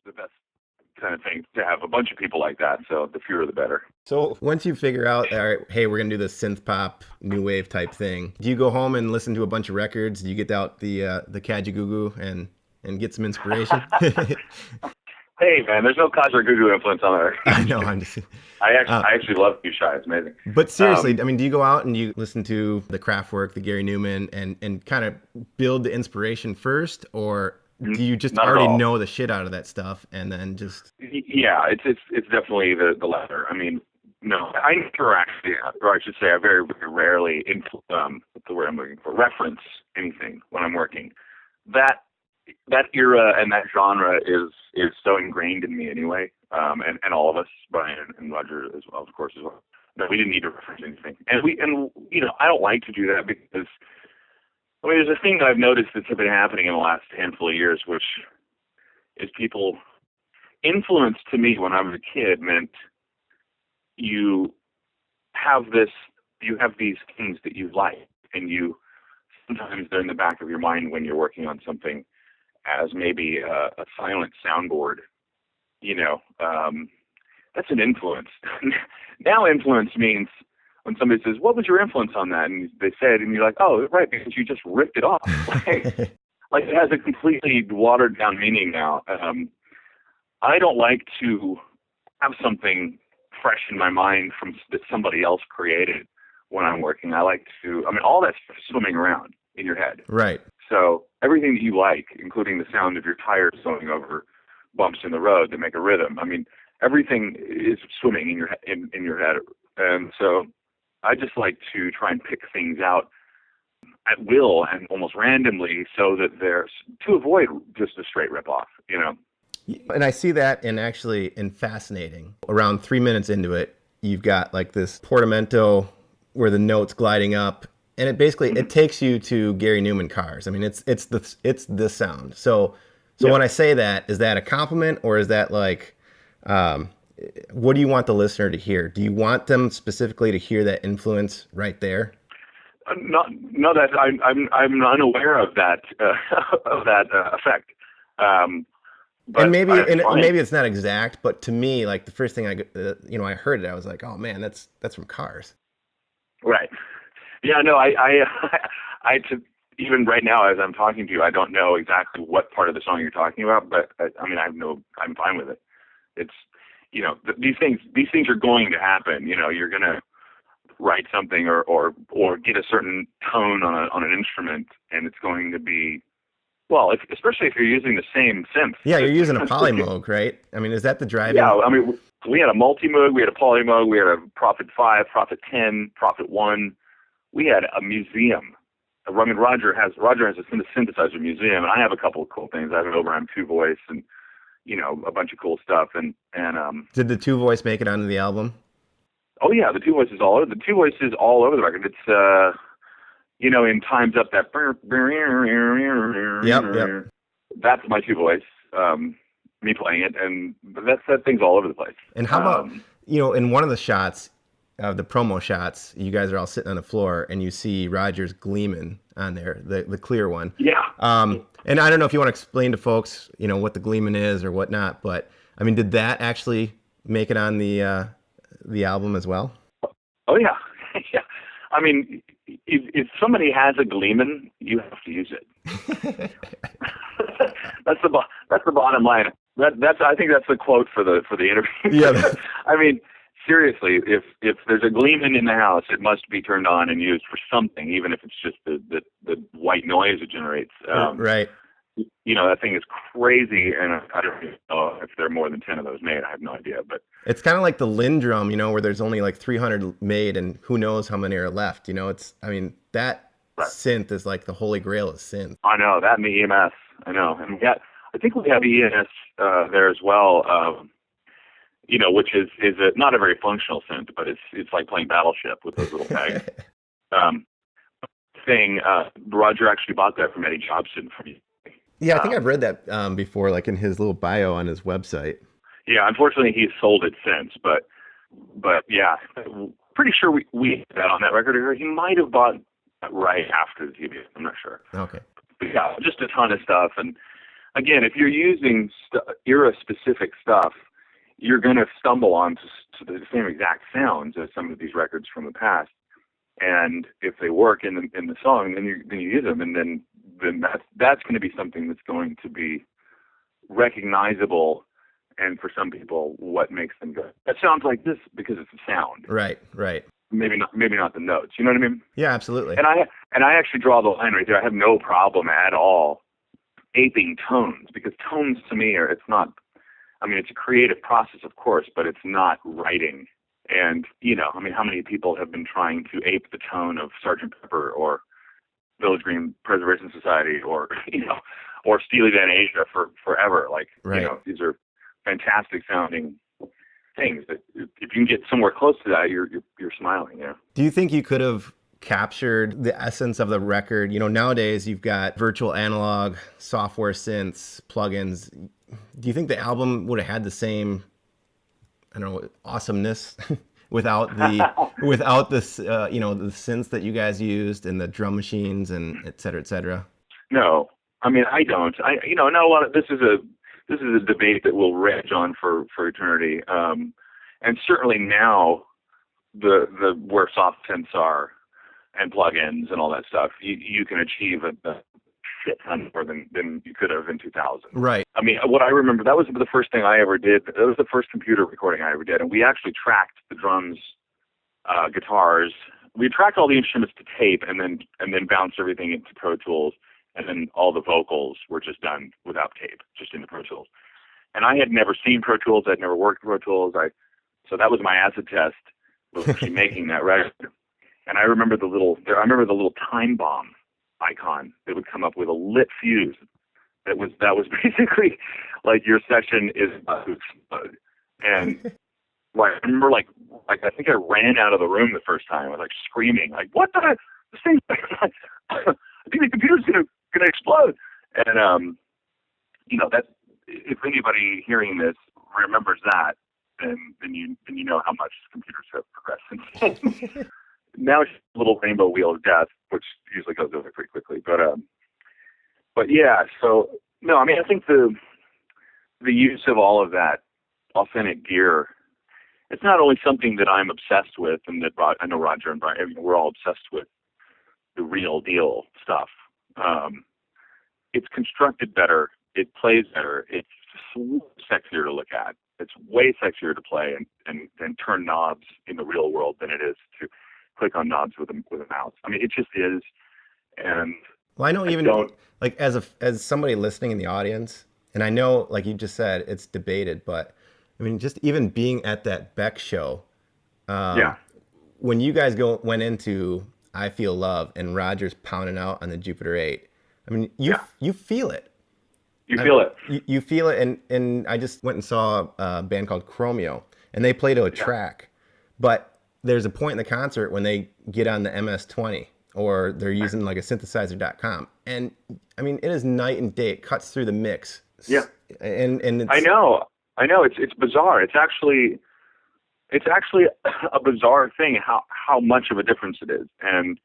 the best kind of thing to have a bunch of people like that. So the fewer the better. So once you figure out, all right, hey, we're gonna do this synth pop new wave type thing, do you go home and listen to a bunch of records? Do you get out the Kajagoogoo and get some inspiration? Hey man, there's no Kajagoogoo influence on there. I know. I'm just. I actually love Too Shy. It's amazing. But seriously, I mean, do you go out and you listen to the Kraftwerk, the Gary Newman, and kind of build the inspiration first, or do you just already know the shit out of that stuff and then just? Yeah, it's definitely the latter. I mean, no, I never actually, or I should say, I very, very rarely what's the word I'm looking for, reference anything when I'm working. That era and that genre is so ingrained in me anyway, and all of us, Brian and Roger as well, of course, as well. That we didn't need to reference anything, and you know, I don't like to do that because, I mean, there's a thing that I've noticed that's been happening in the last handful of years, which is people influence to me when I was a kid meant you have these things that you like, and you sometimes they're in the back of your mind when you're working on something as maybe a silent soundboard, you know, that's an influence. Now influence means when somebody says, what was your influence on that? And they said, and you're like, oh, right, because you just ripped it off. Like it has a completely watered down meaning now. I don't like to have something fresh in my mind that somebody else created when I'm working. I like to, I mean, all that stuff is swimming around in your head. Right. So everything that you like, including the sound of your tires going over bumps in the road that make a rhythm, I mean, everything is swimming in your head. And so I just like to try and pick things out at will and almost randomly so that there's to avoid just a straight rip off, you know. And I see that in Fascinating. Around 3 minutes into it, you've got like this portamento where the notes gliding up. And it basically it takes you to Gary Newman cars. I mean, it's the sound. So Yeah. When I say that, is that a compliment or is that like, what do you want the listener to hear? Do you want them specifically to hear that influence right there? No, that I'm unaware of that effect. But and maybe maybe it's not exact, but to me, like the first thing I heard it, I was like, oh man, that's from Cars. Right. Yeah, no, even right now as I'm talking to you, I don't know exactly what part of the song you're talking about, but I mean, I'm fine with it. It's, you know, these things are going to happen. You know, you're going to write something or get a certain tone on an instrument, and it's going to be, well, especially if you're using the same synth. Yeah, you're using a Polymoog, right? I mean, is that the driving? Yeah, I mean, we had a Multimoog, we had a Polymoog, we had a Prophet 5, Prophet 10, Prophet 1. We had a museum. I mean, Roger has a synthesizer museum, and I have a couple of cool things. I have an Oberheim 2-voice and, you know, a bunch of cool stuff. And did the 2-voice make it onto the album? Oh yeah, the 2-voice is all over. The 2-voice is all over the record. It's you know, in Time's Up, that Yep. That's my 2-voice. Me playing it, and that thing's all over the place. And how about in one of the shots, the promo shots, you guys are all sitting on the floor, and you see Roger's Gleeman on there, the clear one. Yeah. And I don't know if you want to explain to folks, what the Gleeman is or whatnot, but I mean, did that actually make it on the album as well? Oh yeah, yeah. I mean, if somebody has a Gleeman, you have to use it. That's the bottom line. I think that's the quote for the interview. Yeah. I mean, seriously, if there's a Gleeman in the house, it must be turned on and used for something, even if it's just the white noise it generates. Right. That thing is crazy, and I don't even know if there are more than 10 of those made. I have no idea, but it's kind of like the Lindrum, where there's only like 300 made, and who knows how many are left. That right. Synth is like the holy grail of synth. I know that, and the EMS. I know, and I think we have EMS there as well. Which is not a very functional synth, but it's like playing Battleship with those little tags. Roger actually bought that from Eddie Jobson from me. Yeah, I think I've read that before, like in his little bio on his website. Yeah, unfortunately he's sold it since, but yeah, pretty sure we had that on that record. Or he might have bought that right after the TV. I'm not sure. Okay. But yeah, just a ton of stuff, and again, if you're using era-specific stuff, you're going to stumble onto the same exact sounds as some of these records from the past. And if they work in the song, then you use them, and then that's going to be something that's going to be recognizable. And for some people, what makes them good? That sounds like this because it's a sound. Right. Maybe not the notes. You know what I mean? Yeah, absolutely. And I actually draw the line right there. I have no problem at all aping tones, because tones to me it's not. I mean, it's a creative process, of course, but it's not writing. And I mean, how many people have been trying to ape the tone of Sgt. Pepper or Village Green Preservation Society or or Steely Dan Asia forever? Like, right. These are fantastic sounding things that if you can get somewhere close to that, you're smiling. Yeah. Do you think you could have captured the essence of the record? Nowadays you've got virtual analog, software synths, plugins. Do you think the album would have had the same, I don't know, awesomeness without the the synths that you guys used and the drum machines and et cetera, et cetera? No, I mean, I don't. Not a lot of this is a debate that will rage on for eternity. And certainly now the where soft synths are and plugins and all that stuff, you can achieve a shit ton more than you could have in 2000. Right. I mean, what I remember, that was the first thing I ever did. That was the first computer recording I ever did. And we actually tracked the drums, guitars. We tracked all the instruments to tape and then bounced everything into Pro Tools. And then all the vocals were just done without tape, just in the Pro Tools. And I had never seen Pro Tools. I'd never worked with Pro Tools. So that was my acid test, was actually making that record. And I remember the little time bomb icon that would come up with a lit fuse. That was basically like your session is about to explode. And I remember like I think I ran out of the room the first time. I was like screaming, like, what the this thing? I think the computer's gonna explode. And that if anybody hearing this remembers that, then you know how much computers have progressed since. Now it's a little rainbow wheel of death, which usually goes over pretty quickly. But yeah, so no, I mean, I think the use of all of that authentic gear, it's not only something that I'm obsessed with, and that I know Roger and Brian, we're all obsessed with the real deal stuff. It's constructed better, it plays better, it's sexier to look at. It's way sexier to play and turn knobs in the real world than it is to click on knobs with a mouse. I mean, it just is. And well, I know like as somebody listening in the audience, and I know, like you just said, it's debated, but I mean, just even being at that Beck show, when you guys went into I Feel Love and Roger's pounding out on the Jupiter 8, I mean, you feel it. You feel it. You feel it, and I just went and saw a band called Chromeo, and they play to a track, but there's a point in the concert when they get on the MS-20 or they're using like a synthesizer.com, and I mean, it is night and day. It cuts through the mix. Yeah, and it's, I know. It's bizarre. It's actually a bizarre thing how much of a difference it is, and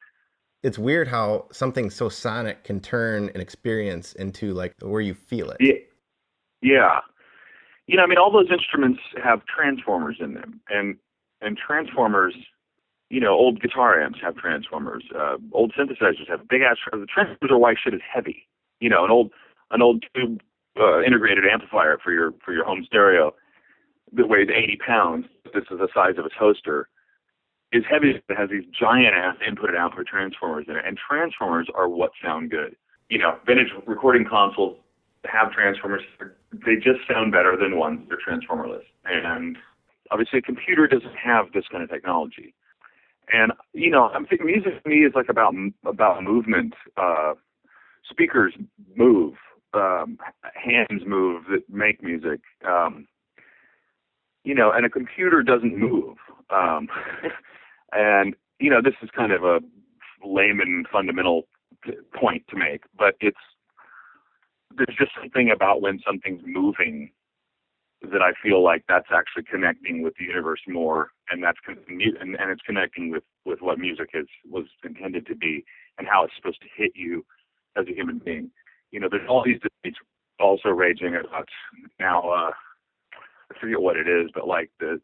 it's weird how something so sonic can turn an experience into like where you feel it. Yeah. I mean, all those instruments have transformers in them, and transformers, old guitar amps have transformers. Old synthesizers have big ass. The transformers are why shit is heavy. An old tube integrated amplifier for your home stereo that weighs 80 pounds. This is the size of a toaster. Is heavy. It has these giant ass input and output transformers in it, and transformers are what sound good. Vintage recording consoles have transformers. They just sound better than ones that are transformerless. And obviously, a computer doesn't have this kind of technology. And I'm thinking music to me is like about movement. Speakers move, hands move that make music. And a computer doesn't move. And this is kind of a layman fundamental point to make, but there's just something about when something's moving that I feel like that's actually connecting with the universe more, and it's connecting with what music was intended to be and how it's supposed to hit you as a human being. There's all these debates also raging about now. I forget what it is, but like the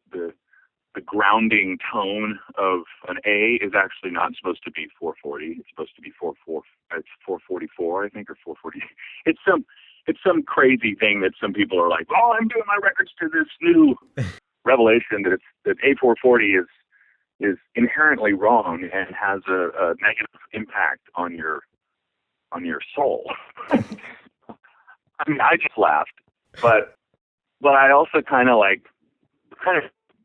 grounding tone of an A is actually not supposed to be 440. It's supposed to be 444, I think, or 440. It's some crazy thing that some people are like, oh, I'm doing my records to this new revelation that A440 is inherently wrong and has a negative impact on your soul. I mean, I just laughed, but I also kind of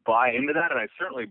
buy into that, and I certainly